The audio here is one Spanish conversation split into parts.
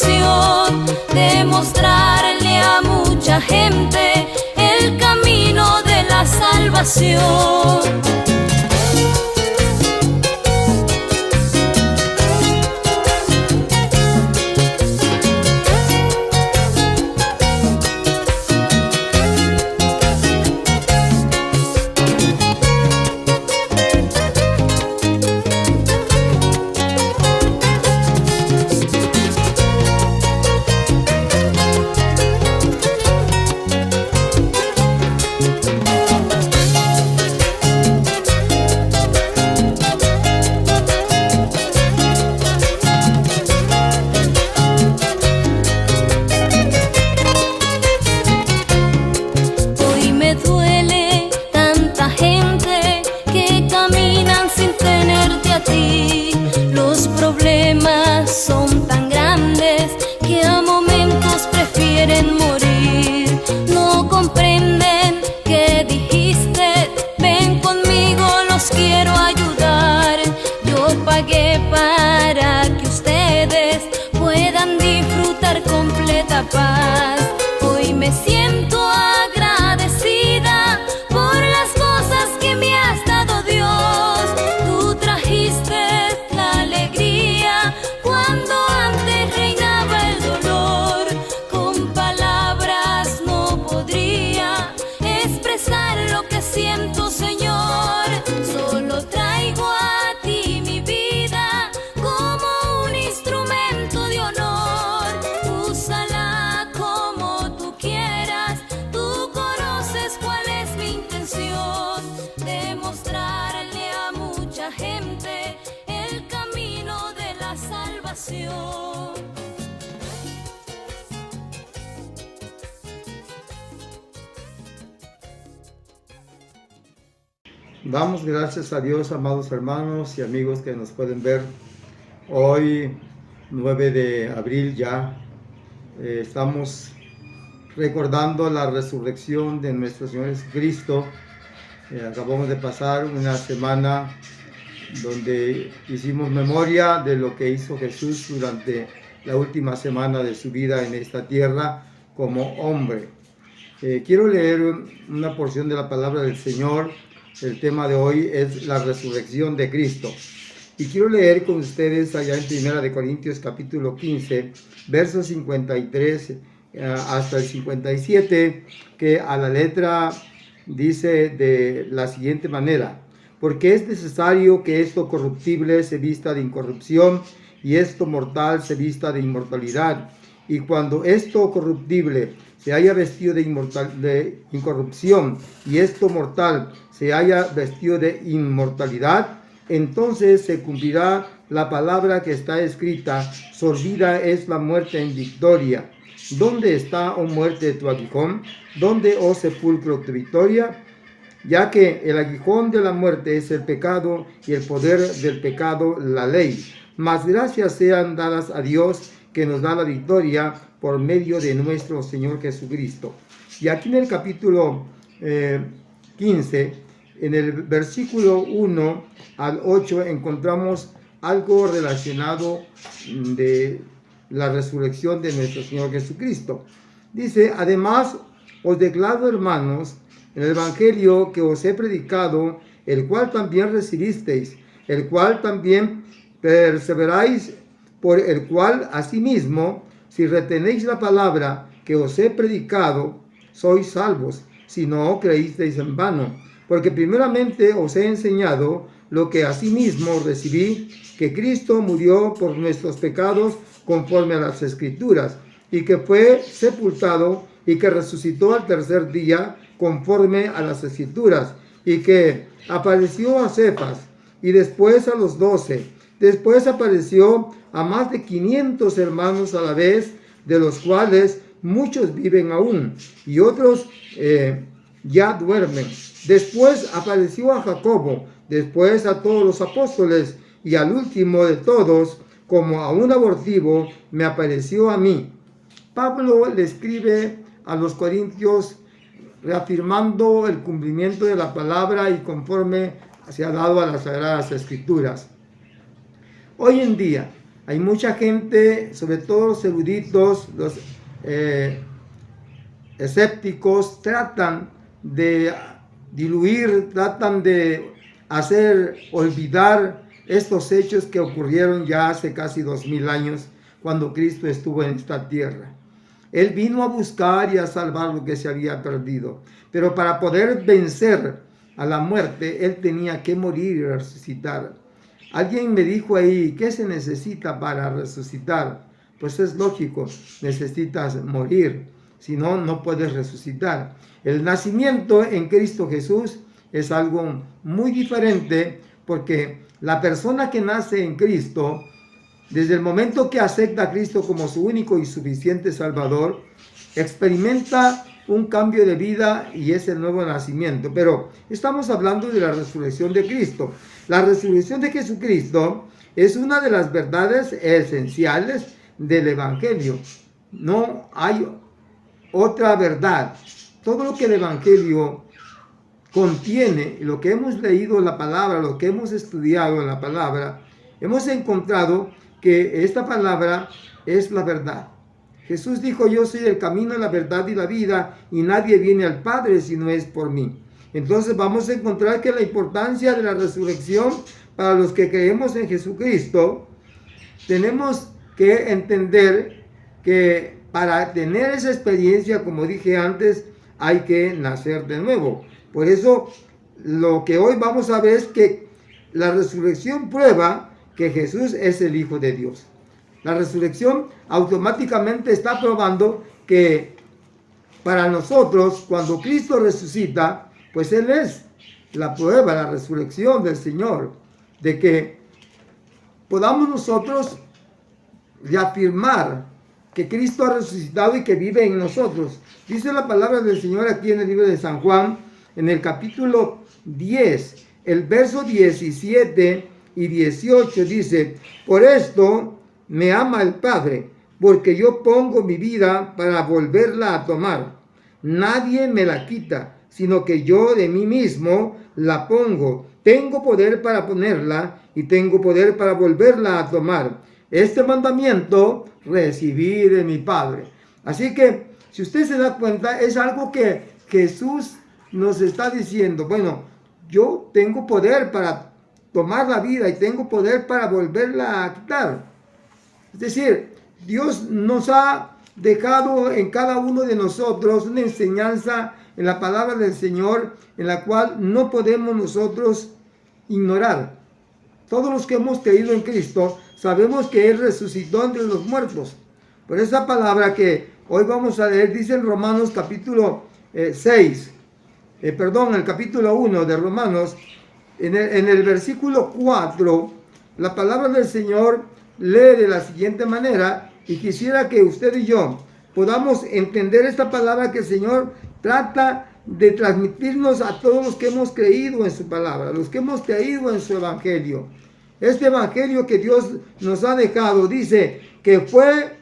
intención de mostrarle a mucha gente el camino de la salvación. Los problemas son tan grandes que a momentos prefieren morir. No comprenden que dijiste: ven conmigo, los quiero ayudar. Yo pagué para que ustedes puedan disfrutar completa paz. Hoy me siento agradecida por las cosas que me has dado, Dios. Tú trajiste la alegría cuando antes reinaba el dolor. Con palabras no podría expresar lo que siento, Señor. Solo traigo a ti mi vida como un instrumento de honor. Úsala como tú quieras, tú conoces cuál es mi intención, de mostrarle a mucha gente el camino de la salvación. Damos gracias a Dios, amados hermanos y amigos que nos pueden ver hoy, 9 de abril ya. Estamos recordando la resurrección de nuestro Señor Jesucristo. Acabamos de pasar una semana donde hicimos memoria de lo que hizo Jesús durante la última semana de su vida en esta tierra como hombre. Quiero leer una porción de la palabra del Señor. El tema de hoy es la resurrección de Cristo. Y quiero leer con ustedes allá en 1 Corintios capítulo 15, versos 53 hasta el 57, que a la letra dice de la siguiente manera: porque es necesario que esto corruptible se vista de incorrupción y esto mortal se vista de inmortalidad. Y cuando esto corruptible se haya vestido de incorrupción y esto mortal se haya vestido de inmortalidad, entonces se cumplirá la palabra que está escrita: sorbida es la muerte en victoria. ¿Dónde está, oh muerte, tu aguijón? ¿Dónde, oh sepulcro, tu victoria? Ya que el aguijón de la muerte es el pecado y el poder del pecado la ley. Mas gracias sean dadas a Dios, que nos da la victoria por medio de nuestro Señor Jesucristo. Y aquí en el capítulo 15, en el versículo 1 al 8, encontramos algo relacionado de la resurrección de nuestro Señor Jesucristo. Dice: además os declaro, hermanos, en el evangelio que os he predicado, el cual también recibisteis, el cual también perseveráis, por el cual asimismo, si retenéis la palabra que os he predicado, sois salvos, si no creísteis en vano. Porque primeramente os he enseñado lo que asimismo recibí, que Cristo murió por nuestros pecados conforme a las Escrituras, y que fue sepultado y que resucitó al tercer día conforme a las Escrituras, y que apareció a Cefas y después a los 12. Después apareció a más de 500 hermanos a la vez, de los cuales muchos viven aún y otros ya duermen. Después apareció a Jacobo, después a todos los apóstoles, y al último de todos, como a un abortivo, me apareció a mí. Pablo le escribe a los corintios reafirmando el cumplimiento de la palabra y conforme se ha dado a las Sagradas Escrituras. Hoy en día Hay mucha gente, sobre todo los eruditos, los escépticos, tratan de diluir, tratan de hacer olvidar estos hechos que ocurrieron ya hace casi 2000 años, cuando Cristo estuvo en esta tierra. Él vino a buscar y a salvar lo que se había perdido. Pero para poder vencer a la muerte, Él tenía que morir y resucitar. Alguien me dijo ahí, ¿qué se necesita para resucitar? Pues es lógico, necesitas morir, si no, no puedes resucitar. El nacimiento en Cristo Jesús es algo muy diferente, porque la persona que nace en Cristo, desde el momento que acepta a Cristo como su único y suficiente Salvador, experimenta un cambio de vida y es el nuevo nacimiento. Pero estamos hablando de la resurrección de Cristo. La resurrección de Jesucristo es una de las verdades esenciales del Evangelio. No hay otra verdad. Todo lo que el Evangelio contiene, lo que hemos leído en la palabra, lo que hemos estudiado en la palabra, hemos encontrado que esta palabra es la verdad. Jesús dijo, yo soy el camino, la verdad y la vida, y nadie viene al Padre si no es por mí. Entonces vamos a encontrar que la importancia de la resurrección para los que creemos en Jesucristo, tenemos que entender que para tener esa experiencia, como dije antes, hay que nacer de nuevo. Por eso lo que hoy vamos a ver es que la resurrección prueba que Jesús es el Hijo de Dios. La resurrección automáticamente está probando que para nosotros, cuando Cristo resucita, pues Él es la prueba, la resurrección del Señor, de que podamos nosotros reafirmar que Cristo ha resucitado y que vive en nosotros. Dice la palabra del Señor aquí en el libro de San Juan, en el capítulo 10, el verso 17 y 18 dice, por esto me ama el Padre, porque yo pongo mi vida para volverla a tomar. Nadie me la quita, sino que yo de mí mismo la pongo. Tengo poder para ponerla y tengo poder para volverla a tomar. Este mandamiento recibí de mi Padre. Así que, si usted se da cuenta, es algo que Jesús nos está diciendo. Bueno, yo tengo poder para tomar la vida y tengo poder para volverla a quitar. Es decir, Dios nos ha dejado en cada uno de nosotros una enseñanza en la palabra del Señor, en la cual no podemos nosotros ignorar. Todos los que hemos creído en Cristo sabemos que Él resucitó entre los muertos. Por esa palabra que hoy vamos a leer, dice en Romanos capítulo el capítulo 1 de Romanos, en el versículo 4, la palabra del Señor lee de la siguiente manera, y quisiera que usted y yo podamos entender esta palabra que el Señor trata de transmitirnos a todos los que hemos creído en su palabra, los que hemos creído en su evangelio. Este evangelio que Dios nos ha dejado dice que fue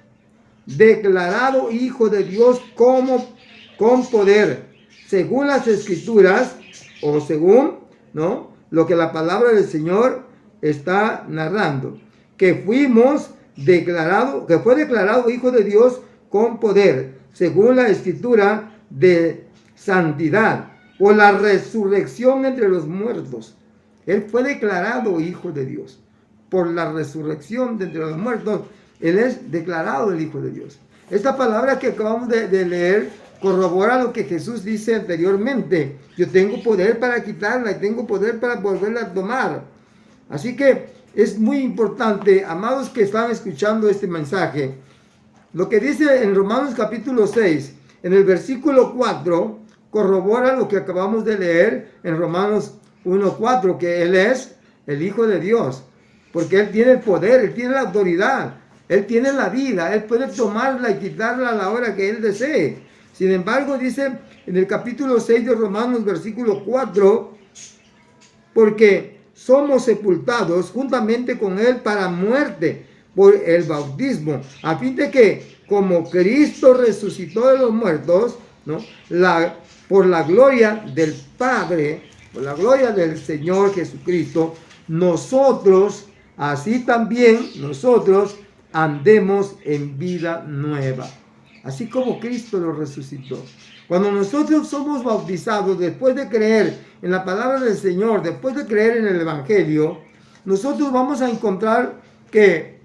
declarado Hijo de Dios con poder, según las Escrituras, o según, ¿no?, lo que la palabra del Señor está narrando, que fue declarado Hijo de Dios con poder, según la Escritura de santidad, por la resurrección entre los muertos. Él fue declarado Hijo de Dios. Por la resurrección de entre los muertos, Él es declarado el Hijo de Dios. Esta palabra que acabamos de leer corrobora lo que Jesús dice anteriormente. Yo tengo poder para quitarla y tengo poder para volverla a tomar. Así que es muy importante, amados que están escuchando este mensaje, lo que dice en Romanos capítulo 6, en el versículo 4, corrobora lo que acabamos de leer en Romanos 1:4, que Él es el Hijo de Dios, porque Él tiene el poder, Él tiene la autoridad, Él tiene la vida, Él puede tomarla y quitarla a la hora que Él desee. Sin embargo, dice en el capítulo 6 de Romanos, versículo 4, porque somos sepultados juntamente con Él para muerte por el bautismo, a fin de que, como Cristo resucitó de los muertos, ¿no?, por la gloria del Padre, por la gloria del Señor Jesucristo, nosotros, así también nosotros, andemos en vida nueva, así como Cristo lo resucitó. Cuando nosotros somos bautizados, después de creer en la palabra del Señor, después de creer en el Evangelio, nosotros vamos a encontrar que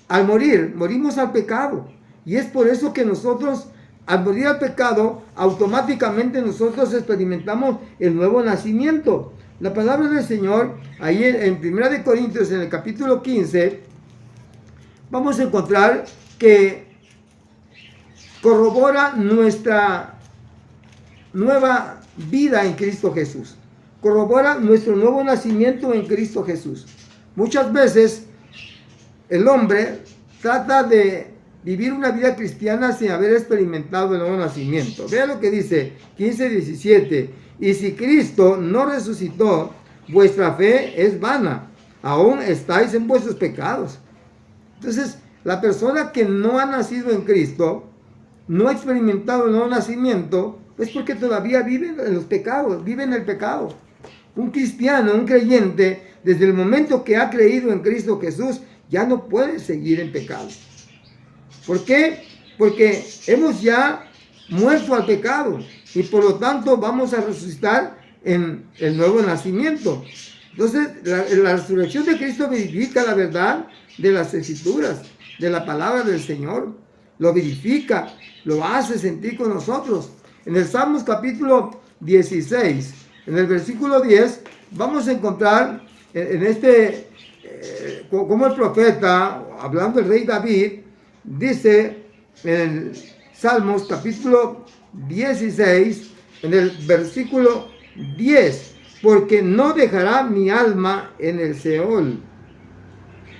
al morir, morimos al pecado. Y es por eso que nosotros, al morir al pecado, automáticamente nosotros experimentamos el nuevo nacimiento. La palabra del Señor, ahí en 1 Corintios, en el capítulo 15, vamos a encontrar que corrobora nuestra nueva vida en Cristo Jesús. Corrobora nuestro nuevo nacimiento en Cristo Jesús. Muchas veces el hombre trata de vivir una vida cristiana sin haber experimentado el nuevo nacimiento. Vea lo que dice 15:17. Y si Cristo no resucitó, vuestra fe es vana. Aún estáis en vuestros pecados. Entonces, la persona que no ha nacido en Cristo, no ha experimentado el nuevo nacimiento, es porque todavía vive en los pecados, vive en el pecado. Un cristiano, un creyente, desde el momento que ha creído en Cristo Jesús, ya no puede seguir en pecado. ¿Por qué? Porque hemos ya muerto al pecado y por lo tanto vamos a resucitar en el nuevo nacimiento. Entonces, la resurrección de Cristo verifica la verdad de las Escrituras, de la palabra del Señor. Lo verifica, lo hace sentir con nosotros. En el Salmos capítulo 16, en el versículo 10, vamos a encontrar como el profeta, hablando el rey David, dice en el Salmos capítulo 16, en el versículo 10, porque no dejará mi alma en el Seol.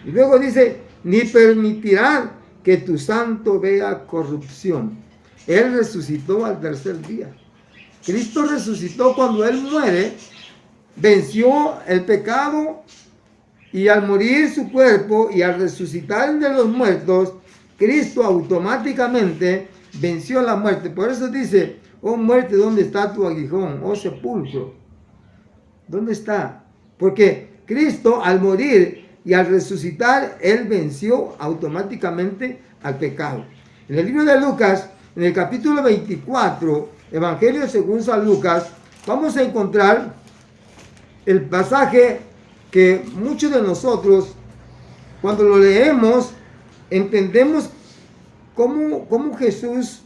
Y luego dice, ni permitirá que tu santo vea corrupción. Él resucitó al tercer día. Cristo resucitó cuando Él muere, venció el pecado y al morir su cuerpo y al resucitar de los muertos, Cristo automáticamente venció la muerte. Por eso dice, oh muerte, ¿dónde está tu aguijón? Oh sepulcro, ¿dónde está? Porque Cristo al morir y al resucitar, Él venció automáticamente al pecado. En el libro de Lucas, en el capítulo 24, Evangelio según San Lucas, vamos a encontrar el pasaje que muchos de nosotros, cuando lo leemos, entendemos cómo Jesús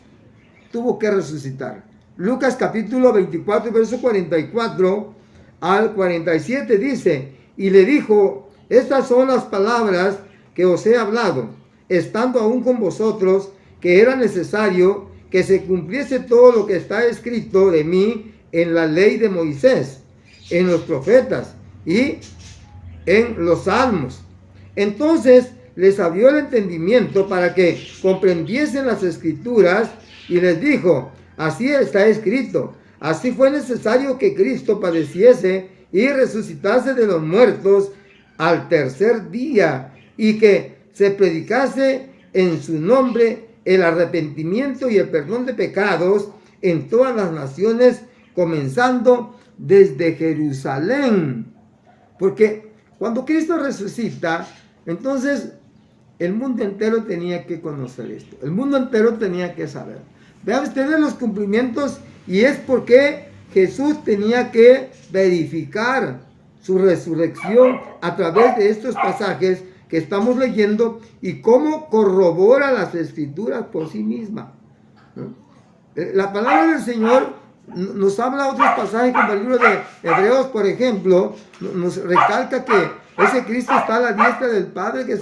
tuvo que resucitar. Lucas capítulo 24, verso 44 al 47 dice, y le dijo, estas son las palabras que os he hablado, estando aún con vosotros, que era necesario que se cumpliese todo lo que está escrito de mí en la ley de Moisés, en los profetas y en los salmos. Entonces les abrió el entendimiento para que comprendiesen las escrituras y les dijo, así está escrito, así fue necesario que Cristo padeciese y resucitase de los muertos al tercer día y que se predicase en su nombre el arrepentimiento y el perdón de pecados en todas las naciones, comenzando desde Jerusalén. Porque cuando Cristo resucita, entonces el mundo entero tenía que conocer esto. El mundo entero tenía que saber. Vean ustedes los cumplimientos y es porque Jesús tenía que verificar su resurrección a través de estos pasajes que estamos leyendo y cómo corrobora las escrituras por sí misma. La palabra del Señor nos habla otros pasajes como el libro de Hebreos, por ejemplo, nos recalca que ese Cristo está a la diestra del Padre que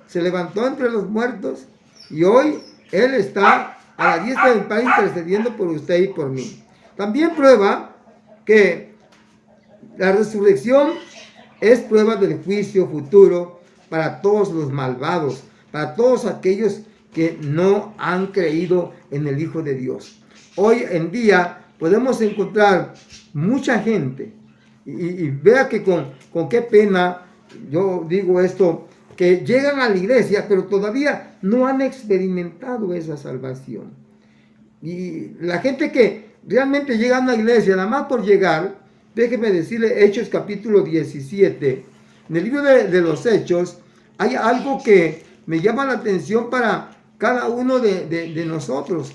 se levantó entre los muertos y hoy Él está a la diestra del Padre intercediendo por usted y por mí. También prueba que la resurrección es prueba del juicio futuro para todos los malvados, para todos aquellos que no han creído en el Hijo de Dios. Hoy en día podemos encontrar mucha gente, y vea que con qué pena yo digo esto, que llegan a la iglesia, pero todavía no han experimentado esa salvación. Y la gente que realmente llega a una iglesia, nada más por llegar, déjeme decirle Hechos capítulo 17, en el libro de los Hechos, hay algo que me llama la atención para cada uno de nosotros.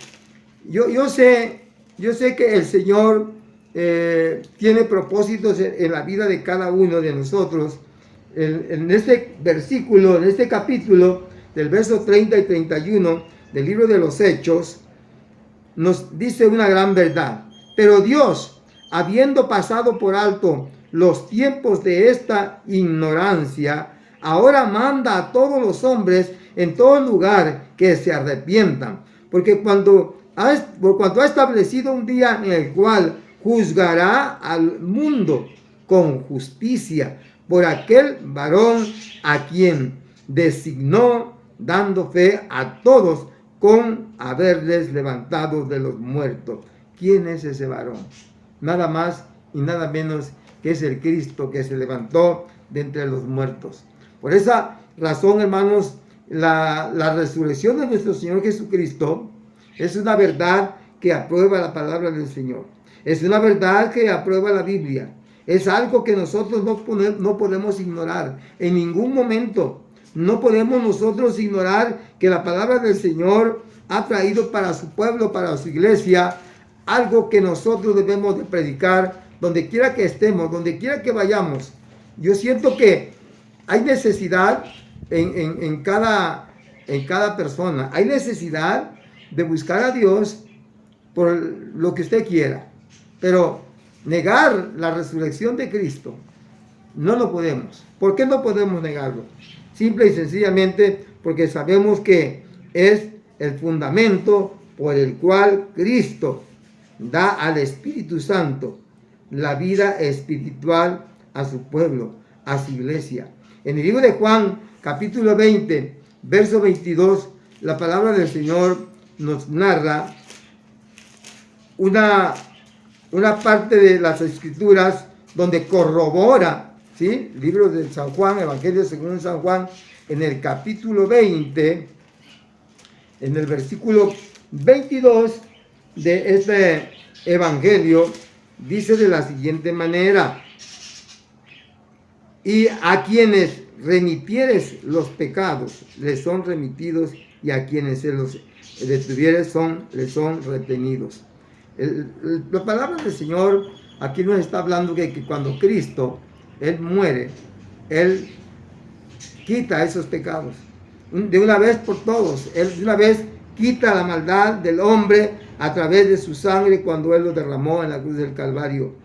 Yo sé que el Señor tiene propósitos en la vida de cada uno de nosotros. En este versículo, en este capítulo, del verso 30 y 31 del libro de los Hechos, nos dice una gran verdad. Pero Dios, habiendo pasado por alto los tiempos de esta ignorancia, ahora manda a todos los hombres en todo lugar que se arrepientan, porque cuando ha establecido un día en el cual juzgará al mundo con justicia por aquel varón a quien designó, dando fe a todos con haberles levantado de los muertos. ¿Quién es ese varón? Nada más y nada menos que es el Cristo que se levantó de entre los muertos. Por esa razón, hermanos, la resurrección de nuestro Señor Jesucristo es una verdad que aprueba la palabra del Señor. Es una verdad que aprueba la Biblia. Es algo que nosotros no podemos ignorar en ningún momento. No podemos nosotros ignorar que la palabra del Señor ha traído para su pueblo, para su iglesia, algo que nosotros debemos de predicar donde quiera que estemos, donde quiera que vayamos. Yo siento que hay necesidad en cada persona. Hay necesidad de buscar a Dios por lo que usted quiera. Pero negar la resurrección de Cristo no lo podemos. ¿Por qué no podemos negarlo? Simple y sencillamente porque sabemos que es el fundamento por el cual Cristo da al Espíritu Santo la vida espiritual a su pueblo, a su iglesia. En el libro de Juan, capítulo 20, verso 22, la palabra del Señor nos narra una parte de las Escrituras donde corrobora, ¿sí? Libro de San Juan, Evangelio según San Juan, en el capítulo 20, en el versículo 22 de este Evangelio, dice de la siguiente manera: y a quienes remitieres los pecados, les son remitidos, y a quienes se los detuvieres les son retenidos. La palabra del Señor aquí nos está hablando que cuando Cristo, Él muere, Él quita esos pecados de una vez por todos. Él de una vez quita la maldad del hombre a través de su sangre cuando Él lo derramó en la cruz del Calvario.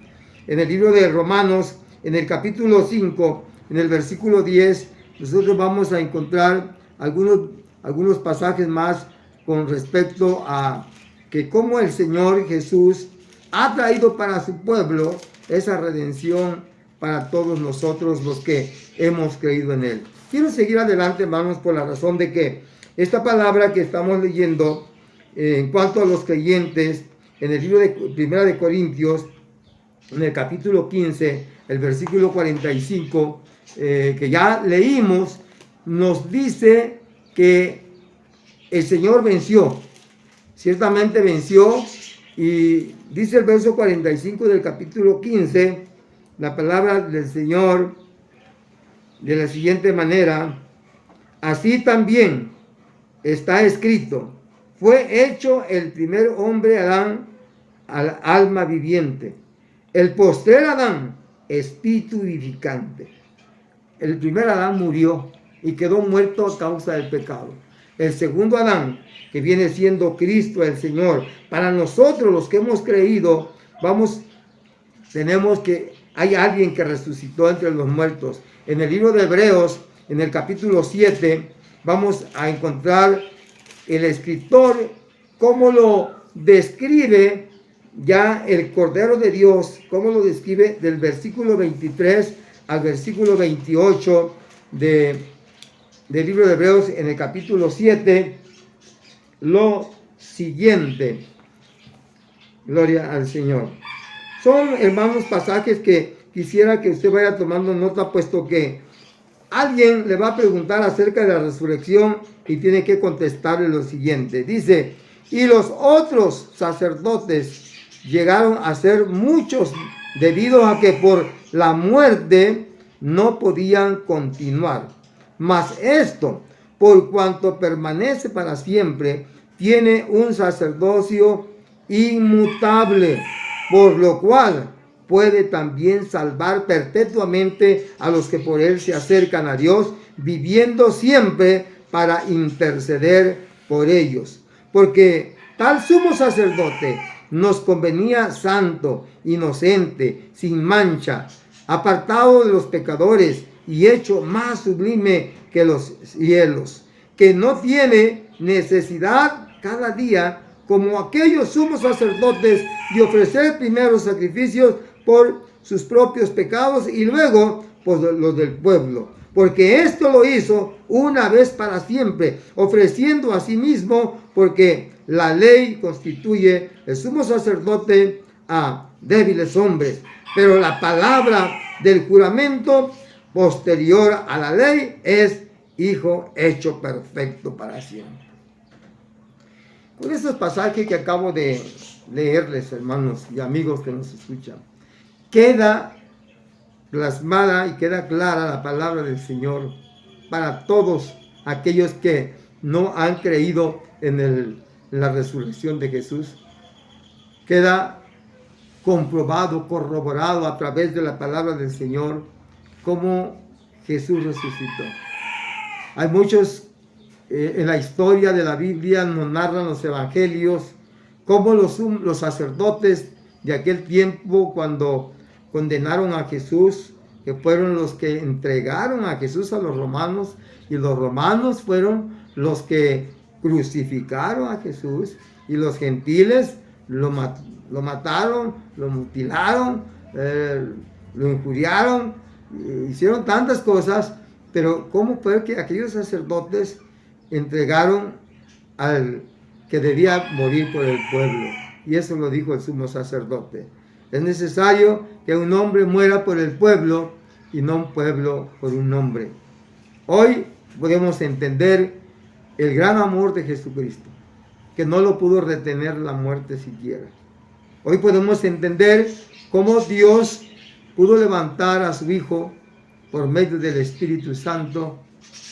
En el libro de Romanos, en el capítulo 5, en el versículo 10, nosotros vamos a encontrar algunos pasajes más con respecto a que cómo el Señor Jesús ha traído para su pueblo esa redención para todos nosotros los que hemos creído en Él. Quiero seguir adelante, hermanos, por la razón de que esta palabra que estamos leyendo en cuanto a los creyentes, en el libro de Primera de Corintios, en el capítulo 15, el versículo 45, que ya leímos, nos dice que el Señor venció. Ciertamente venció, y dice el verso 45 del capítulo 15, la palabra del Señor de la siguiente manera: así también está escrito, fue hecho el primer hombre Adán al alma viviente, el postrer Adán espíritu vivificante. El primer Adán murió y quedó muerto a causa del pecado. El segundo Adán, que viene siendo Cristo el Señor, para nosotros los que hemos creído, hay alguien que resucitó entre los muertos. En el libro de Hebreos, en el capítulo 7, vamos a encontrar el escritor cómo lo describe ya el Cordero de Dios, cómo lo describe del versículo 23 al versículo 28 del libro de Hebreos, en el capítulo 7, lo siguiente. Gloria al Señor. Son, hermanos, pasajes que quisiera que usted vaya tomando nota, puesto que alguien le va a preguntar acerca de la resurrección y tiene que contestarle lo siguiente. Dice: y los otros sacerdotes llegaron a ser muchos, debido a que por la muerte no podían continuar, Mas esto, por cuanto permanece para siempre, tiene un sacerdocio inmutable, por lo cual puede también salvar perpetuamente a los que por él se acercan a Dios, viviendo siempre para interceder por ellos. Porque tal sumo sacerdote nos convenía santo, inocente, sin mancha, apartado de los pecadores y hecho más sublime que los cielos, que no tiene necesidad cada día, como aquellos sumos sacerdotes, de ofrecer primero sacrificios por sus propios pecados y luego por los del pueblo, porque esto lo hizo una vez para siempre, ofreciendo a sí mismo, porque la ley constituye el sumo sacerdote a débiles hombres, pero la palabra del juramento posterior a la ley es Hijo hecho perfecto para siempre. Con estos pasajes que acabo de leerles, hermanos y amigos que nos escuchan, queda plasmada y queda clara la palabra del Señor para todos aquellos que no han creído en la resurrección de Jesús. Queda comprobado, corroborado a través de la palabra del Señor cómo Jesús resucitó. Hay muchos en la historia de la Biblia, nos narran los evangelios, cómo los sacerdotes de aquel tiempo, cuando condenaron a Jesús, que fueron los que entregaron a Jesús a los romanos, y los romanos fueron los que crucificaron a Jesús, y los gentiles lo mataron, lo mutilaron, lo injuriaron, hicieron tantas cosas. Pero ¿cómo fue que aquellos sacerdotes entregaron al que debía morir por el pueblo? Y eso lo dijo el sumo sacerdote. Es necesario que un hombre muera por el pueblo y no un pueblo por un hombre. Hoy podemos entender el gran amor de Jesucristo, que no lo pudo retener la muerte siquiera. Hoy podemos entender cómo Dios pudo levantar a su Hijo por medio del Espíritu Santo,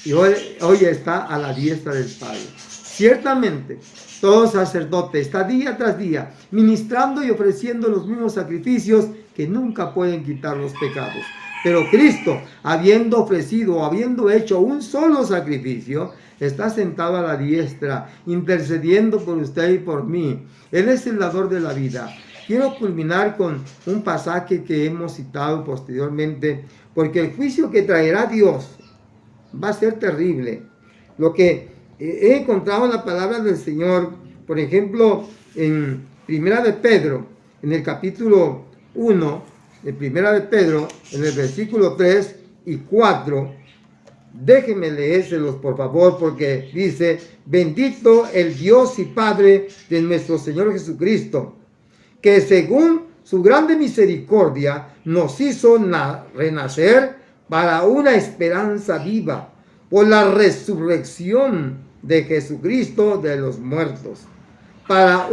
y hoy está a la diestra del Padre. Ciertamente, todo sacerdote está día tras día ministrando y ofreciendo los mismos sacrificios que nunca pueden quitar los pecados. Pero Cristo, habiendo ofrecido o habiendo hecho un solo sacrificio, está sentado a la diestra, intercediendo por usted y por mí. Él es el dador de la vida. Quiero culminar con un pasaje que hemos citado posteriormente, porque el juicio que traerá Dios va a ser terrible. Lo que he encontrado en la palabra del Señor, por ejemplo, en Primera de Pedro, en el capítulo 1, de Primera de Pedro, en el versículo 3 y 4, déjenme leérselos por favor, porque dice: bendito el Dios y Padre de nuestro Señor Jesucristo, que según su grande misericordia nos hizo renacer para una esperanza viva por la resurrección de Jesucristo de los muertos, para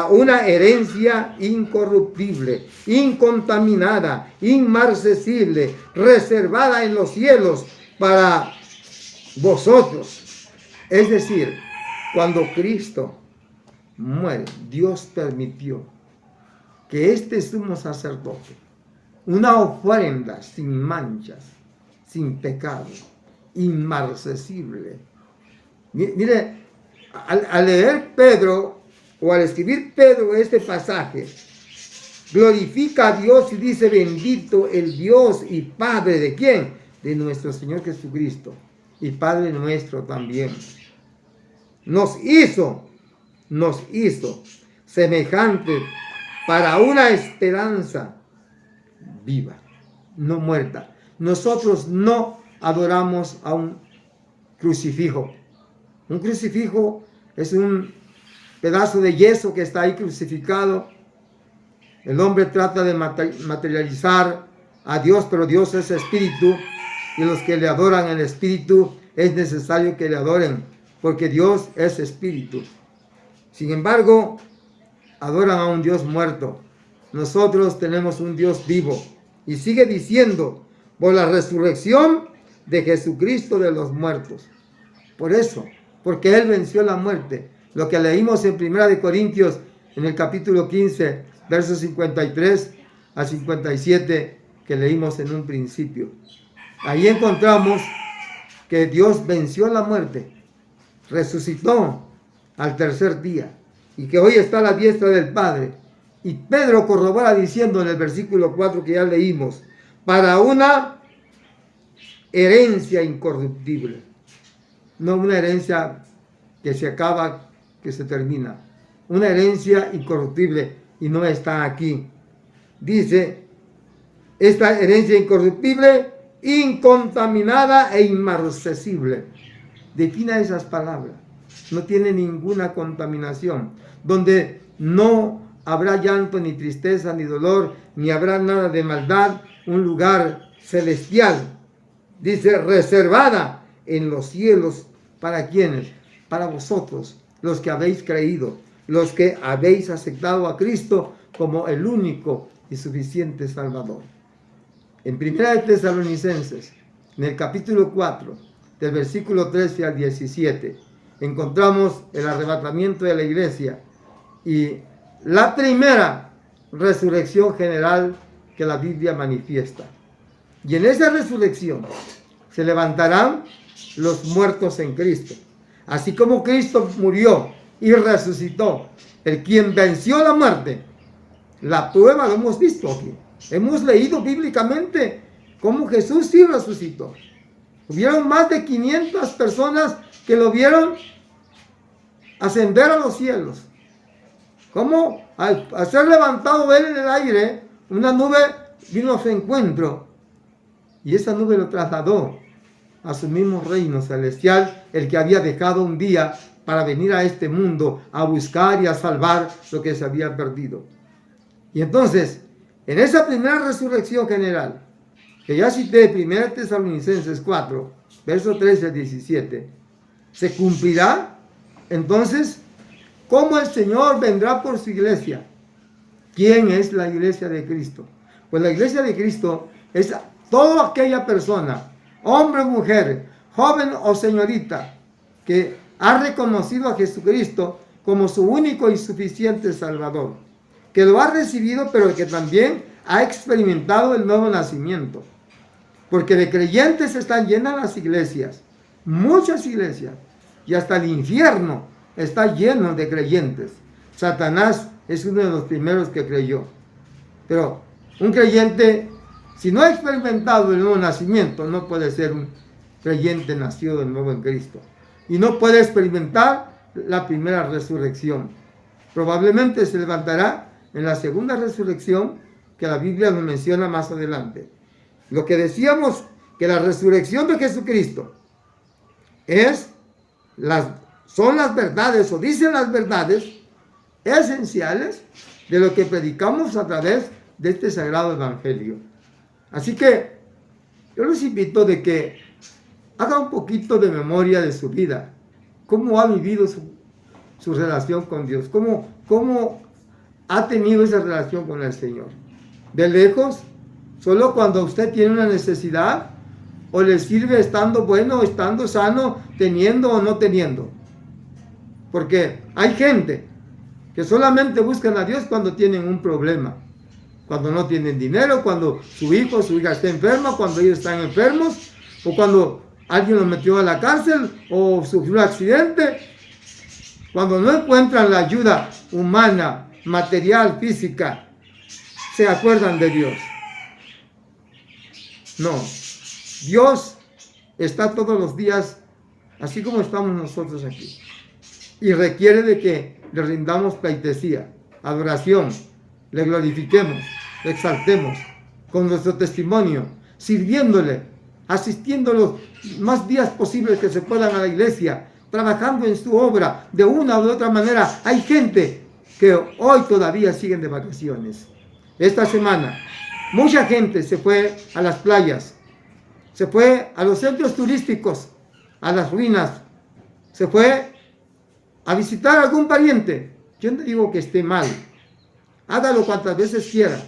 una herencia incorruptible, incontaminada, inmarcesible, reservada en los cielos para vosotros. Es decir, cuando Cristo muere, Dios permitió que este sumo sacerdote, una ofrenda sin manchas, sin pecado, inmarcesible. Mire, al leer Pedro, o al escribir Pedro este pasaje, glorifica a Dios y dice: bendito el Dios y Padre ¿de quién? De nuestro Señor Jesucristo, y Padre nuestro también. Nos hizo semejante para una esperanza viva, no muerta. Nosotros no adoramos a un crucifijo. Un crucifijo es un pedazo de yeso que está ahí crucificado. El hombre trata de materializar a Dios, pero Dios es espíritu, y los que le adoran en espíritu es necesario que le adoren, porque Dios es espíritu. Sin embargo, adoran a un Dios muerto. Nosotros tenemos un Dios vivo. Y sigue diciendo: por la resurrección de Jesucristo de los muertos. Por eso, porque Él venció la muerte. Lo que leímos en 1 Corintios, en el capítulo 15, versos 53 a 57, que leímos en un principio. Ahí encontramos que Dios venció la muerte, resucitó al tercer día, y que hoy está a la diestra del Padre. Y Pedro corrobora diciendo en el versículo 4 que ya leímos, para una herencia incorruptible, no una herencia que se acaba, que se termina, una herencia incorruptible, y no está aquí. Dice, esta herencia incorruptible, incontaminada e inmarcesible. Defina esas palabras. No tiene ninguna contaminación, donde no habrá llanto, ni tristeza, ni dolor, ni habrá nada de maldad, un lugar celestial. Dice, reservada en los cielos, ¿para quiénes? Para vosotros, los que habéis creído, los que habéis aceptado a Cristo como el único y suficiente Salvador. En 1 Tesalonicenses, en el capítulo 4, del versículo 13 al 17, encontramos el arrebatamiento de la iglesia y la primera resurrección general que la Biblia manifiesta. Y en esa resurrección se levantarán los muertos en Cristo. Así como Cristo murió y resucitó, el quien venció la muerte. La prueba lo hemos visto aquí. Hemos leído bíblicamente cómo Jesús sí resucitó. Hubieron más de 500 personas que lo vieron ascender a los cielos. Cómo al ser levantado él en el aire, una nube vino a su encuentro. Y esa nube lo trasladó a su mismo reino celestial, el que había dejado un día para venir a este mundo a buscar y a salvar lo que se había perdido. Y entonces, en esa primera resurrección general, que ya cité, 1 Tesalonicenses 4, versos 13 al 17, se cumplirá entonces cómo el Señor vendrá por su iglesia. ¿Quién es la iglesia de Cristo? Pues la iglesia de Cristo es toda aquella persona, hombre o mujer, joven o señorita, que ha reconocido a Jesucristo como su único y suficiente Salvador, que lo ha recibido, pero que también ha experimentado el nuevo nacimiento. Porque de creyentes están llenas las iglesias, muchas iglesias, y hasta el infierno está lleno de creyentes. Satanás es uno de los primeros que creyó. Pero un creyente, si no ha experimentado el nuevo nacimiento, no puede ser un creyente nacido de nuevo en Cristo. Y no puede experimentar la primera resurrección. Probablemente se levantará en la segunda resurrección, que la Biblia nos menciona más adelante. Lo que decíamos, que la resurrección de Jesucristo son las verdades, o dicen las verdades esenciales de lo que predicamos a través de este sagrado evangelio. Así que yo los invito de que haga un poquito de memoria de su vida, cómo ha vivido su relación con Dios, cómo ha tenido esa relación con el Señor. De lejos, solo cuando usted tiene una necesidad, o le sirve estando bueno, estando sano, teniendo o no teniendo. Porque hay gente que solamente buscan a Dios cuando tienen un problema, cuando no tienen dinero, cuando su hijo o su hija está enferma, cuando ellos están enfermos, o cuando alguien los metió a la cárcel o sufrió un accidente, cuando no encuentran la ayuda humana, material, física, se acuerdan de Dios. No, Dios está todos los días, así como estamos nosotros aquí, y requiere de que le rindamos pleitesía, adoración, le glorifiquemos, le exaltemos con nuestro testimonio, sirviéndole, asistiendo los más días posibles que se puedan a la iglesia, trabajando en su obra de una u otra manera. Hay gente que hoy todavía siguen de vacaciones. Esta semana mucha gente se fue a las playas, se fue a los centros turísticos, a las ruinas, se fue a visitar a algún pariente. Yo no digo que esté mal, hágalo cuantas veces quiera,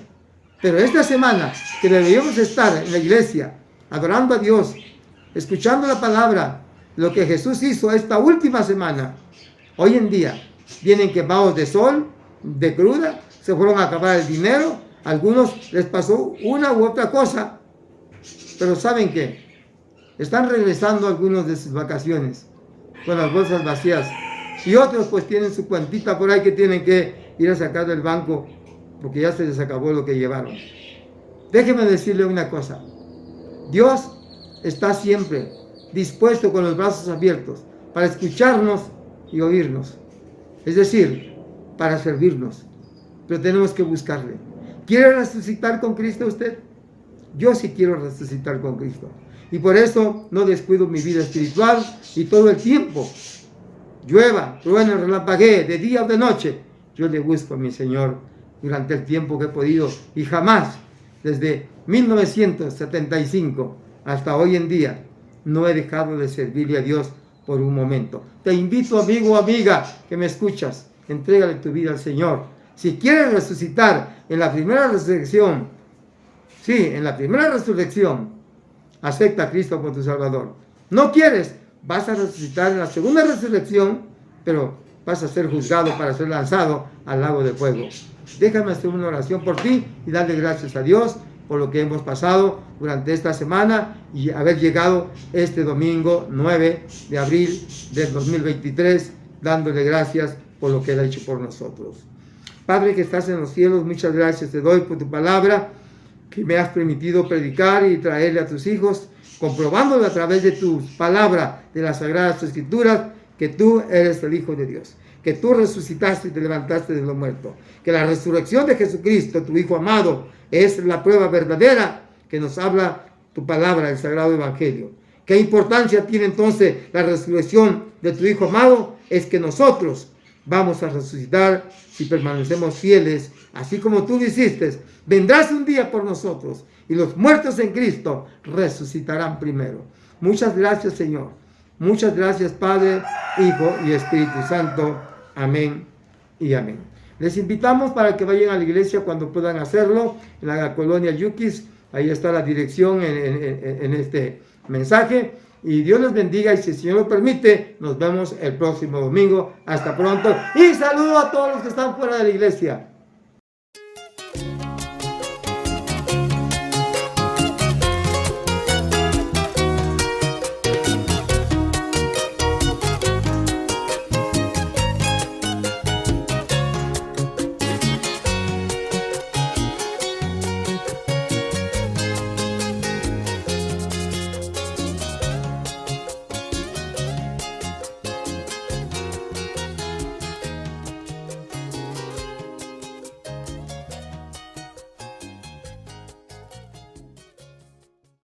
pero esta semana que deberíamos estar en la iglesia adorando a Dios, escuchando la palabra, lo que Jesús hizo esta última semana. Hoy en día vienen quemados de sol, de cruda, se fueron a acabar el dinero, a algunos les pasó una u otra cosa, pero ¿saben qué? Están regresando algunos de sus vacaciones con las bolsas vacías y otros pues tienen su cuantita por ahí que tienen que ir a sacar del banco porque ya se les acabó lo que llevaron. Déjeme decirle una cosa, Dios está siempre dispuesto con los brazos abiertos para escucharnos y oírnos, es decir, para servirnos, pero tenemos que buscarle. ¿Quiere resucitar con Cristo usted? Yo sí quiero resucitar con Cristo y por eso no descuido mi vida espiritual y todo el tiempo, llueva, truene, relampaguee, de día o de noche, yo le busco a mi Señor durante el tiempo que he podido y jamás, desde 1975 hasta hoy en día, no he dejado de servirle a Dios por un momento. Te invito, amigo o amiga, que me escuchas, entrégale tu vida al Señor. Si quieres resucitar en la primera resurrección, sí, en la primera resurrección, acepta a Cristo como tu Salvador. No quieres, vas a resucitar en la segunda resurrección, pero vas a ser juzgado para ser lanzado al lago de fuego. Déjame hacer una oración por ti y darle gracias a Dios por lo que hemos pasado durante esta semana y haber llegado este domingo 9 de abril del 2023, dándole gracias por lo que Él ha hecho por nosotros. Padre que estás en los cielos, muchas gracias te doy por tu palabra que me has permitido predicar y traerle a tus hijos, comprobándolo a través de tu palabra, de las Sagradas Escrituras, que tú eres el Hijo de Dios, que tú resucitaste y te levantaste de los muertos, que la resurrección de Jesucristo, tu Hijo amado, es la prueba verdadera que nos habla tu palabra, el Sagrado Evangelio. ¿Qué importancia tiene entonces la resurrección de tu Hijo amado? Es que nosotros vamos a resucitar si permanecemos fieles, así como tú lo hiciste. Vendrás un día por nosotros y los muertos en Cristo resucitarán primero. Muchas gracias, Señor. Muchas gracias, Padre, Hijo y Espíritu Santo. Amén y amén. Les invitamos para que vayan a la iglesia cuando puedan hacerlo, en la colonia Yuquis. Ahí está la dirección en este mensaje. Y Dios les bendiga y si el Señor lo permite, nos vemos el próximo domingo. Hasta pronto. Y saludo a todos los que están fuera de la iglesia.